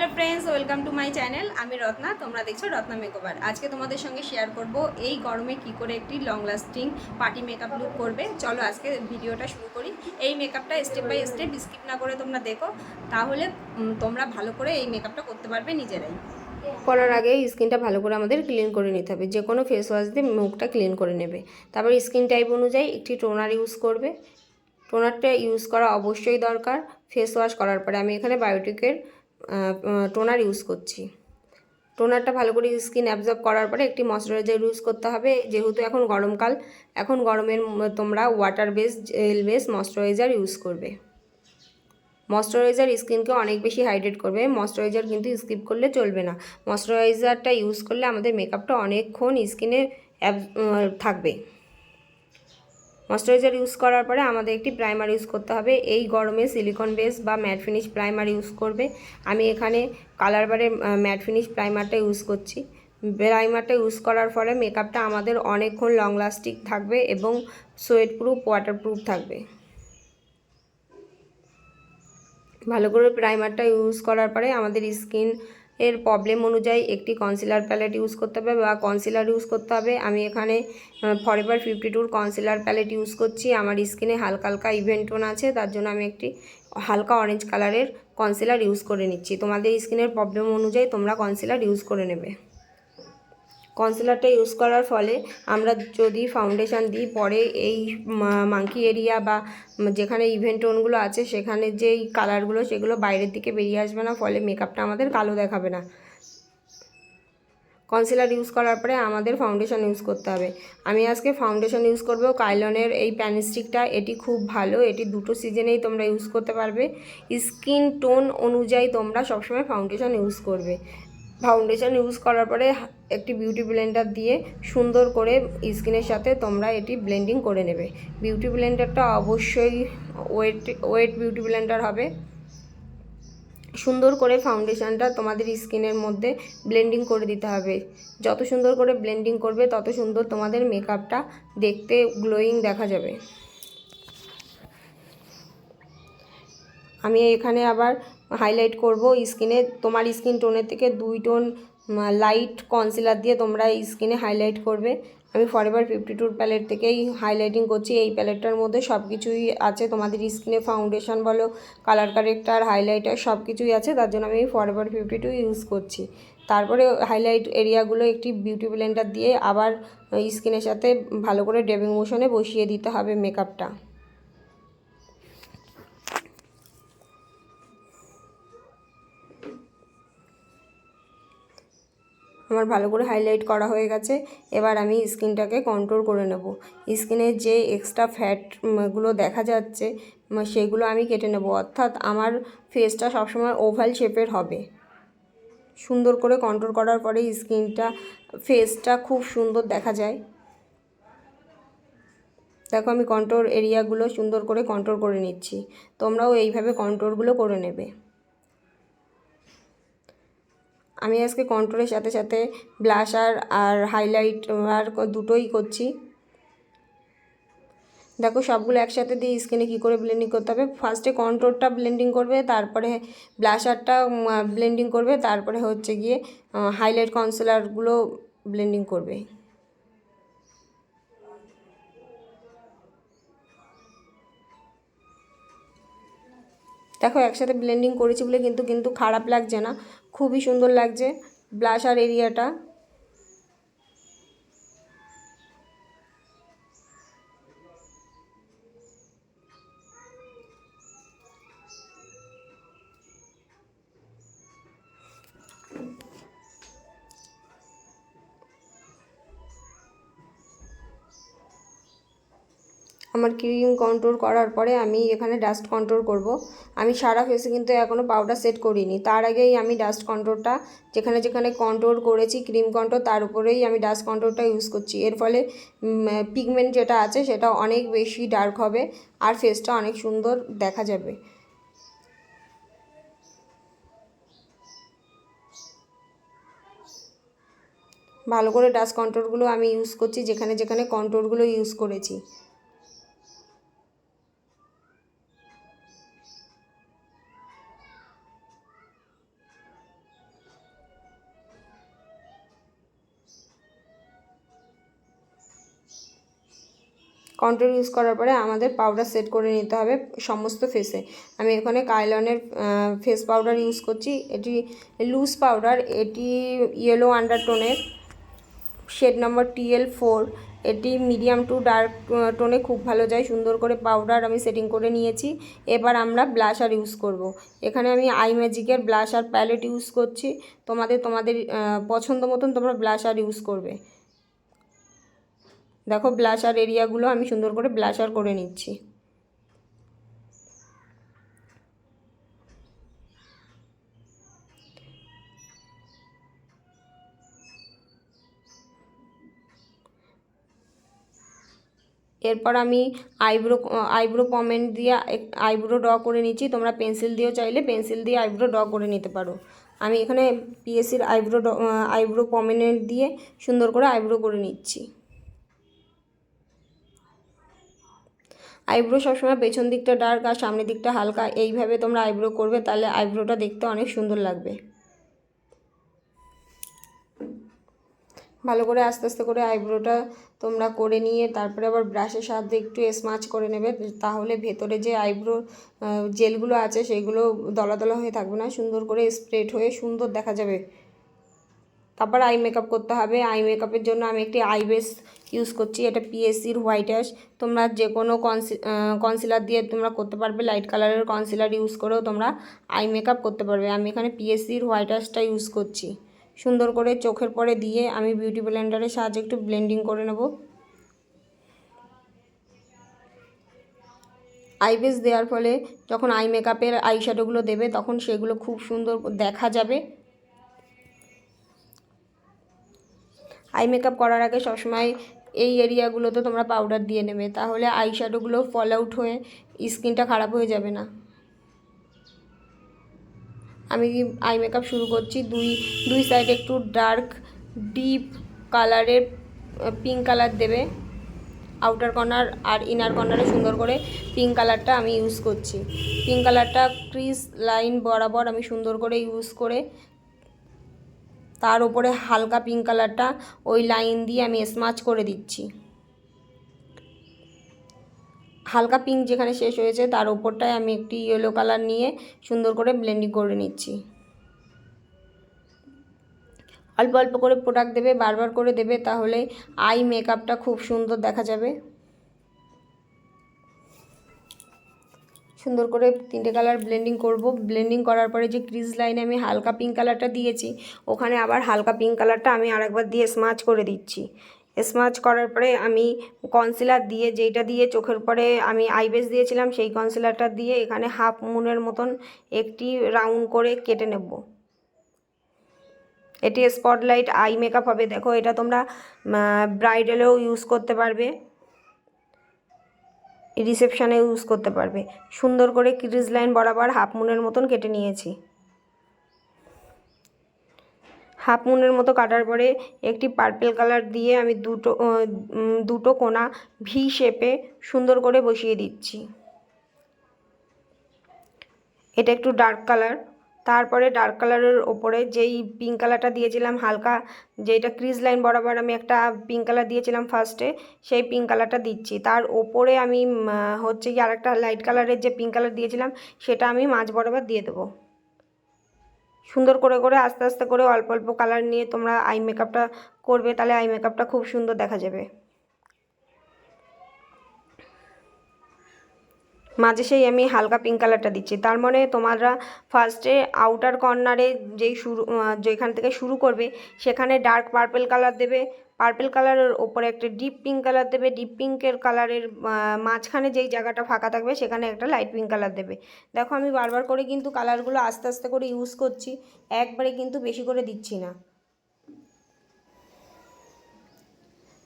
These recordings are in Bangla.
Hello friends, welcome to my channel. আমি রত্না, তোমরা দেখছো রত্না মেকওভার। আজকে তোমাদের সঙ্গে শেয়ার করব এই গরমে কি করে একটি long lasting party makeup look করবে। চলো আজকে ভিডিওটা শুরু করি। এই মেকআপটা স্টেপ বাই স্টেপ স্কিপ না করে তোমরা দেখো, তাহলে তোমরা ভালো করে এই মেকআপটা করতে পারবে নিজেরাই। করার আগে স্কিনটা ভালো করে আমাদের ক্লিন করে নিতে হবে। যে কোনো ফেস ওয়াশ দিয়ে মুখটা ক্লিন করে নেবে। তারপর স্কিন টাইপ অনুযায়ী একটি টোনার ইউজ করবে। টোনারটা ইউজ করা অবশ্যই দরকার ফেস ওয়াশ করার পরে। আমি এখানে বায়োটিকের টোনার ইউজ করছি। টোনারটা ভালো করে স্কিন অ্যাবজর্ব করার পরে একটি ময়শ্চারাইজার ইউজ করতে হবে। যেহেতু এখন গরমকাল, এখন গরমের তোমরা water base jail base moisturiser use করবে। ময়শ্চারাইজার স্কিনকে অনেক বেশি হাইড্রেট করবে। ময়শ্চারাইজার কিন্তু স্কিপ করলে চলবে না। ময়শ্চারাইজারটা ইউজ করলে আমাদের মেকআপটা অনেকক্ষণ স্কিনে থাকবে। ময়শ্চারাইজার ইউজ করার পরে আমাদের একটি প্রাইমার ইউজ করতে হবে। এই গরমে সিলিকন বেস বা ম্যাট ফিনিশ প্রাইমার ইউজ করবে। আমি এখানে কালার বারে ম্যাট ফিনিশ প্রাইমারটা ইউজ করছি। প্রাইমারটা ইউজ করার ফলে মেকআপটা আমাদের অনেকক্ষণ লং লাস্টিং থাকবে এবং সোয়েট প্রুফ, ওয়াটার প্রুফ থাকবে। ভালো করে প্রাইমারটা ইউজ করার পরে আমাদের স্কিন এর প্রবলেম অনুযায়ী একটি কনসিলার প্যালেট ইউজ করতে হবে বা কনসিলার ইউজ করতে হবে। আমি এখানে ফরএভার 52 কনসিলার প্যালেট ইউজ করছি। আমার স্কিনে হালকা হালকা ইভেন্ট টোন আছে, তার জন্য আমি একটি হালকা অরেঞ্জ কালারের কনসিলার ইউজ করে নিচ্ছি। তোমাদের স্কিনের প্রবলেম অনুযায়ী তোমরা কনসিলার ইউজ করে নেবে। কনসিলারটা ইউজ করার ফলে আমরা যদি ফাউন্ডেশন দিই পরে এই মাঙ্কি এরিয়া বা যেখানে ইভেন্ট টোনগুলো আছে সেখানে যেই কালারগুলো সেগুলো বাইরের দিকে বেরিয়ে আসবে না, ফলে মেকআপটা আমাদের কালো দেখাবে না। কনসিলার ইউজ করার পরে আমাদের ফাউন্ডেশন ইউজ করতে হবে। আমি আজকে ফাউন্ডেশন ইউজ করব কাইলনের এই প্যান স্টিকটা। এটি খুব ভালো, এটি দুটো সিজনেই তোমরা ইউজ করতে পারবে। স্কিন টোন অনুযায়ী তোমরা সবসময় ফাউন্ডেশন ইউজ করবে। ফাউন্ডেশন ইউজ করার পরে একটি বিউটি ব্লেন্ডার দিয়ে সুন্দর করে স্কিনের সাথে তোমরা এটি ব্লেন্ডিং করে নেবে। বিউটি ব্লেন্ডারটা অবশ্যই ওয়েট বিউটি ব্লেন্ডার হবে। সুন্দর করে ফাউন্ডেশনটা তোমাদের স্কিনের মধ্যে ব্লেন্ডিং করে দিতে হবে। যত সুন্দর করে ব্লেন্ডিং করবে তত সুন্দর তোমাদের মেকআপটা দেখতে গ্লোয়িং দেখা যাবে। আমি এখানে আবার হাইলাইট করব স্কিনে। তোমার স্কিন টোনের থেকে 2 টোন লাইট কনসিলার দিয়ে তোমরা স্কিনে হাইলাইট করবে। আমি ফরএভার 52 প্যালেট থেকেই হাইলাইটিং করছি। এই প্যালেটটার মধ্যে সব কিছুই আছে, তোমাদের স্কিনে ফাউন্ডেশন বলো, কালার কারেক্টার, হাইলাইটার সব কিছুই আছে, তার জন্য আমি ফরএভার 52 ইউজ করছি। তারপরে হাইলাইট এরিয়াগুলো একটি বিউটি ব্লেন্ডার দিয়ে আবার স্কিনের সাথে ভালো করে ড্যাবিং মোশনে বসিয়ে দিতে হবে মেকআপটা। আমার ভালো করে হাইলাইট করা হয়ে গেছে। এবার আমি স্কিনটাকে কন্ট্রোল করে নেব। স্কিনের যে এক্সট্রা ফ্যাটগুলো দেখা যাচ্ছে সেগুলো আমি কেটে নেব, অর্থাৎ আমার ফেসটা সবসময় ওভাল শেপের হবে। সুন্দর করে কন্ট্রোল করার পরে ফেসটা খুব সুন্দর দেখা যায়। দেখো আমি কন্ট্রোল এরিয়াগুলো সুন্দর করে কন্ট্রোল করে নিচ্ছি। তোমরাও এইভাবে কন্ট্রোলগুলো করে নেবে। আমি আজকে কন্ট্রোলের সাথে সাথে ব্লাশার আর হাইলাইট আর দুটোই করছি। দেখো সবগুলো একসাথে দিয়ে স্কিনে কী করে ব্লেন্ডিং করতে হবে। ফার্স্টে কন্ট্রোলটা ব্লেন্ডিং করবে, তারপরে ব্লাশারটা ব্লেন্ডিং করবে, তারপরে হচ্ছে গিয়ে হাইলাইট কনসিলারগুলো ব্লেন্ডিং করবে। দেখো একসাথে ব্লেন্ডিং করেছি বলে কিন্তু খারাপ লাগছে না, খুবই সুন্দর লাগছে ব্লাশার এরিয়াটা। আমার ক্রিম কন্ট্রোল করার পরে আমি এখানে ডাস্ট কন্ট্রোল করব। আমি সারা ফেসে কিন্তু এখনও পাউডার সেট করিনি, তার আগেই আমি ডাস্ট কন্ট্রোলটা যেখানে যেখানে কন্ট্রোল করেছি ক্রিম কন্ট্রোল তার উপরেই আমি ডাস্ট কন্ট্রোলটা ইউজ করছি। এর ফলে পিগমেন্ট যেটা আছে সেটা অনেক বেশি ডার্ক হবে আর ফেসটা অনেক সুন্দর দেখা যাবে। ভালো করে ডাস্ট কন্ট্রোলগুলো আমি ইউজ করছি যেখানে যেখানে কন্ট্রোলগুলো ইউজ করেছি। কন্ট্রোল ইউজ করার পরে আমাদের পাউডার সেট করে নিতে হবে সমস্ত ফেসে। আমি এখানে কাইলনের ফেস পাউডার ইউজ করছি। এটি লুজ পাউডার, এটি ইয়েলো আন্ডারটোনের, শেড নাম্বার TL4। এটি মিডিয়াম টু ডার্ক টোনে খুব ভালো যায়। সুন্দর করে পাউডার আমি সেটিং করে নিয়েছি। এবার আমরা ব্লাশার ইউজ করব। এখানে আমি আই ম্যাজিকের ব্লাশার প্যালেট ইউজ করছি। তোমাদের পছন্দ মতন তোমরা ব্লাশার ইউজ করবে। দেখো ব্লাশার এরিয়াগুলো আমি সুন্দর করে ব্লাশার করে নিচ্ছি। এরপর আমি আইব্রো পমেন্ট দিয়ে আইব্রো ড্র করে নিচ্ছি। তোমরা পেন্সিল দিয়েও চাইলে পেন্সিল দিয়ে আইব্রো ড্র করে নিতে পারো। আমি এখানে পিএসির আইব্রো পমেন্ট দিয়ে সুন্দর করে আইব্রো করে নিচ্ছি। আইব্রো সবসময় পেছন দিকটা ডার্ক আর সামনের দিকটা হালকা, এইভাবে তোমরা আইব্রো করবে, তাহলে আইব্রোটা দেখতে অনেক সুন্দর লাগবে। ভালো করে আস্তে আস্তে করে আইব্রোটা তোমরা করে নিয়ে তারপরে আবার ব্রাশের সাহায্যে একটু স্মাচ করে নেবে, তাহলে ভেতরে যে আইব্রো জেলগুলো আছে সেগুলো দলা দলা হয়ে থাকবে না, সুন্দর করে স্প্রেড হয়ে সুন্দর দেখা যাবে। তারপর আই মেকআপ করতে হবে। আই মেকআপের জন্য আমি একটি আই বেস ইউজ করছি। এটা পিএসসির হোয়াইট অ্যাশ। তোমরা যে কোনো কনসিলার দিয়ে তোমরা করতে পারবে। লাইট কালারের কনসিলার ইউজ করেও তোমরা আই মেকআপ করতে পারবে। আমি এখানে পিএসসির হোয়াইট অ্যাশটা ইউজ করছি। সুন্দর করে চোখের পরে দিয়ে আমি বিউটি ব্লেন্ডারের সাহায্যে একটু ব্লেন্ডিং করে নেব। আই বেস দেওয়ার ফলে যখন আই মেকআপের আই শ্যাডোগুলো দেবে তখন সেগুলো খুব সুন্দর দেখা যাবে। আই মেকআপ করার আগে সবসময় এই এরিয়াগুলোতে তোমরা পাউডার দিয়ে নেবে, তাহলে আই শ্যাডোগুলো ফল আউট হয়ে স্কিনটা খারাপ হয়ে যাবে না। আমি আই মেকআপ শুরু করছি। দুই সাইডে একটু ডার্ক ডিপ কালারের পিঙ্ক কালার দেবে। আউটার কর্নার আর ইনার কর্নারে সুন্দর করে পিঙ্ক কালারটা আমি ইউজ করছি। পিঙ্ক কালারটা ক্রিজ লাইন বরাবর আমি সুন্দর করে ইউজ করে তার উপরে হালকা পিঙ্ক কালারটা ওই লাইন দিয়ে আমি স্মাচ করে দিচ্ছি। হালকা পিঙ্ক যেখানে শেষ হয়েছে তার উপরটায় আমি একটি ইয়েলো কালার নিয়ে সুন্দর করে ব্লেন্ডিং করে নিচ্ছি। অল্প অল্প করে প্রোডাক্ট দেবে, বারবার করে দেবে, তাহলে আই মেকআপটা খুব সুন্দর দেখা যাবে। সুন্দর করে তিনটে কালার ব্লেন্ডিং করব। ব্লেন্ডিং করার পরে যে ক্রিজ লাইনে আমি হালকা পিঙ্ক কালারটা দিয়েছি ওখানে আবার হালকা পিঙ্ক কালারটা আমি আরেকবার দিয়ে স্মাচ করে দিচ্ছি। স্মাচ করার পরে আমি কনসিলার দিয়ে, যেইটা দিয়ে চোখের পরে আমি আইবেস দিয়েছিলাম সেই কনসিলারটা দিয়ে এখানে হাফ মুনের মতন একটি রাউন্ড করে কেটে নেব। এটি স্পটলাইট আই মেকআপ হবে। দেখো এটা তোমরা ব্রাইডালেও ইউজ করতে পারবে, রিসেপশানে ইউজ করতে পারবে। সুন্দর করে ক্রিজ লাইন বরাবর হাফ মুনের মতন কেটে নিয়েছি। হাফ মুনের মতো কাটার পরে একটি পার্পল কালার দিয়ে আমি দুটো কোণা ভি শেপে সুন্দর করে বসিয়ে দিচ্ছি। এটা একটু ডার্ক কালার। তারপরে ডার্ক কালারের ওপরে যেই পিঙ্ক কালারটা দিয়েছিলাম হালকা, যেটা ক্রিজ লাইন বরাবর আমি একটা পিঙ্ক কালার দিয়েছিলাম ফার্স্টে, সেই পিঙ্ক কালারটা দিচ্ছি। তার ওপরে আমি হচ্ছে কি আরেকটা লাইট কালারের যে পিঙ্ক কালার দিয়েছিলাম সেটা আমি মাঝ বরাবর দিয়ে দেবো। সুন্দর করে করে আস্তে আস্তে করে অল্প অল্প কালার নিয়ে তোমরা আই মেকআপটা করবে, তাহলে আই মেকআপটা খুব সুন্দর দেখা যাবে। মাঝে সেই আমি হালকা পিঙ্ক কালারটা দিচ্ছি। তার মানে তোমরা ফার্স্টে আউটার কর্নারে যেখান থেকে শুরু করবে সেখানে ডার্ক পার্পল কালার দেবে। পার্পল কালারের ওপরে একটা ডিপ পিঙ্ক কালার দেবে। ডিপ পিঙ্কের কালারের মাঝখানে যেই জায়গাটা ফাঁকা থাকবে সেখানে একটা লাইট পিঙ্ক কালার দেবে। দেখো আমি বারবার করে কিন্তু কালারগুলো আস্তে আস্তে করে ইউজ করছি, একবারে কিন্তু বেশি করে দিচ্ছি না।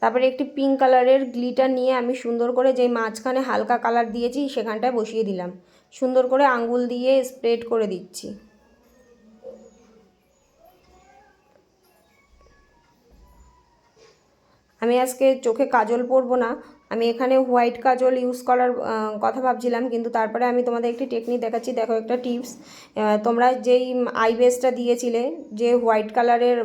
তারপরে একটি পিঙ্ক কালারের গ্লিটার নিয়ে আমি সুন্দর করে যেই মাঝখানে হালকা কালার দিয়েছি সেখানটায় বসিয়ে দিলাম। সুন্দর করে আঙ্গুল দিয়ে স্প্রেড করে দিচ্ছি। আমি আজকে চোখে কাজল পরবো না, আমি এখানে হোয়াইট কাজল ইউজ করার কথা ভাবছিলাম, কিন্তু তারপরে আমি তোমাদের একটি টেকনিক দেখাচ্ছি। দেখো একটা টিপস, তোমরা যেই আই বেসটা দিয়েছিলে যে হোয়াইট কালারের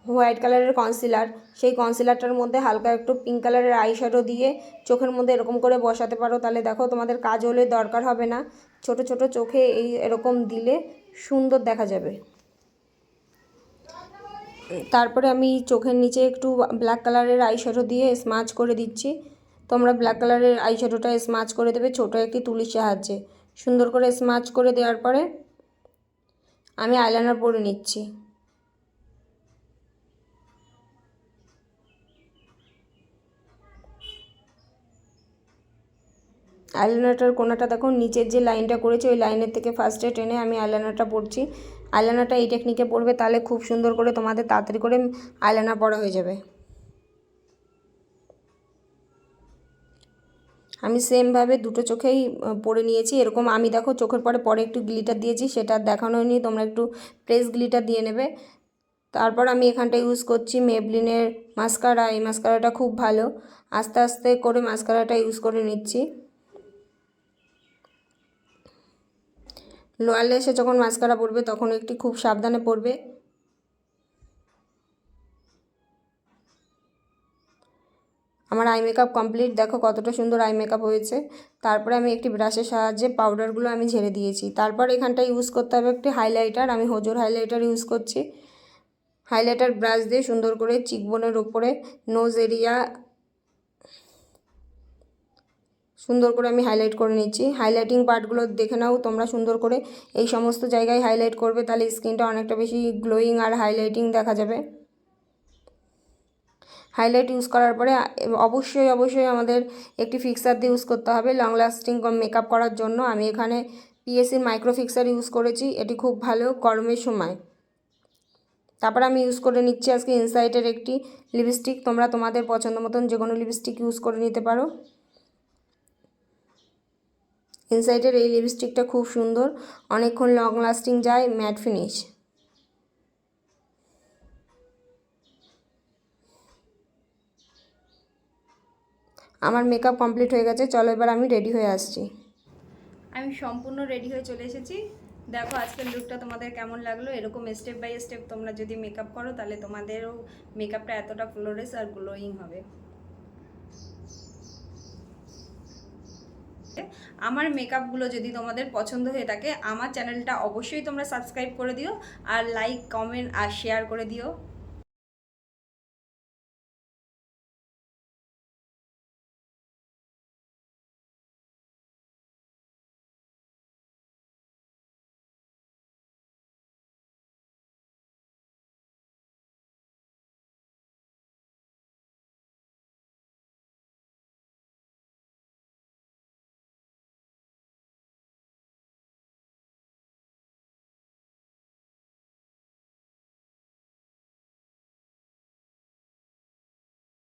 হোয়াইট কালারের কনসিলার, সেই কনসিলারটার মধ্যে হালকা একটু পিঙ্ক কালারের আইশ্যাডো দিয়ে চোখের মধ্যে এরকম করে বসাতে পারো, তাহলে দেখো তোমাদের কাজলের দরকার হবে না। ছোট ছোট চোখে এই এরকম দিলে সুন্দর দেখা যাবে। তারপরে আমি চোখের নিচে একটু ব্ল্যাক কালারের আইশ্যাডো দিয়ে স্মাচ করে দিচ্ছি। তোমরা ব্ল্যাক কালারের আইশ্যাডোটা স্মাচ করে দেবে ছোটো একটি তুলির সাহায্যে। সুন্দর করে স্মাচ করে দেওয়ার পরে আমি আইলাইনার পরে নিচ্ছি। আইলাইনারটার কোনাটা দেখো, নিচের যে লাইনটা করেছি ওই লাইনের থেকে ফার্স্টে টেনে আমি আইলাইনারটা পরছি। আইলাইনারটা এই টেকনিকে পরবে, তাহলে খুব সুন্দর করে তোমাদের তাড়াতাড়ি করে আইলাইনার পরা হয়ে যাবে। আমি সেমভাবে দুটো চোখেই পরে নিয়েছি। এরকম আমি দেখো চোখের পরে একটু গ্লিটার দিয়েছি, সেটা দেখানো হয়নি, তোমরা একটু প্রেস গ্লিটার দিয়ে নেবে। তারপর আমি এখানটা ইউজ করছি মেবলিনের মাস্কারা। এই মাস্কারাটা খুব ভালো। আস্তে আস্তে করে মাস্কারাটা ইউজ করে নিচ্ছি। লোয়ার ল্যাশে যখন মাস্কারা পরবে তখন একটি খুব সাবধানে পরবে। আমার আই মেকআপ কমপ্লিট, দেখো কতটা সুন্দর আই মেকআপ হয়েছে। তারপরে আমি একটি ব্রাশের সাহায্যে পাউডারগুলো আমি ঝেড়ে দিয়েছি। তারপর এখানটা ইউজ করতে হবে একটি হাইলাইটার। আমি হোজোর হাইলাইটার ইউজ করছি। হাইলাইটার ব্রাশ দিয়ে সুন্দর করে চিকবোনের ওপরে নোজ এরিয়া সুন্দর করে আমি হাইলাইট করে নিচ্ছি। হাইলাইটিং পার্টগুলো দেখে নাও তোমরা সুন্দর করে, এই সমস্ত জায়গায় হাইলাইট করবে, তাহলে স্কিনটা অনেকটা বেশি গ্লোয়িং আর হাইলাইটিং দেখা যাবে। হাইলাইট ইউজ করার পরে অবশ্যই আমাদের একটি ফিক্সার দিয়ে ইউজ করতে হবে লং লাস্টিং মেকআপ করার জন্য। আমি এখানে পিএসসির মাইক্রো ফিক্সার ইউজ করেছি, এটি খুব ভালো গরমের সময়। তারপর আমি ইউজ করে নিচ্ছি আজকে ইনসাইটের একটি লিপস্টিক। তোমরা তোমাদের পছন্দ মতন যে কোনো লিপস্টিক ইউজ করে নিতে পারো। ইনসাইটের এই লিপস্টিকটা খুব সুন্দর, অনেকক্ষণ লং লাস্টিং যায়, ম্যাট ফিনিশ। আমার মেকআপ কমপ্লিট হয়ে গেছে, চলো এবার আমি রেডি হয়ে আসছি। আমি সম্পূর্ণ রেডি হয়ে চলে এসেছি। দেখো আজকের লুকটা তোমাদের কেমন লাগলো। এরকম স্টেপ বাই স্টেপ তোমরা যদি মেকআপ করো তাহলে তোমাদেরও মেকআপটা এতটা ফ্লোরেস আর গ্লোয়িং হবে। আমার মেকআপগুলো যদি তোমাদের পছন্দ হয়ে থাকে আমার চ্যানেলটা অবশ্যই তোমরা সাবস্ক্রাইব করে দিও, আর লাইক কমেন্ট আর শেয়ার করে দিও।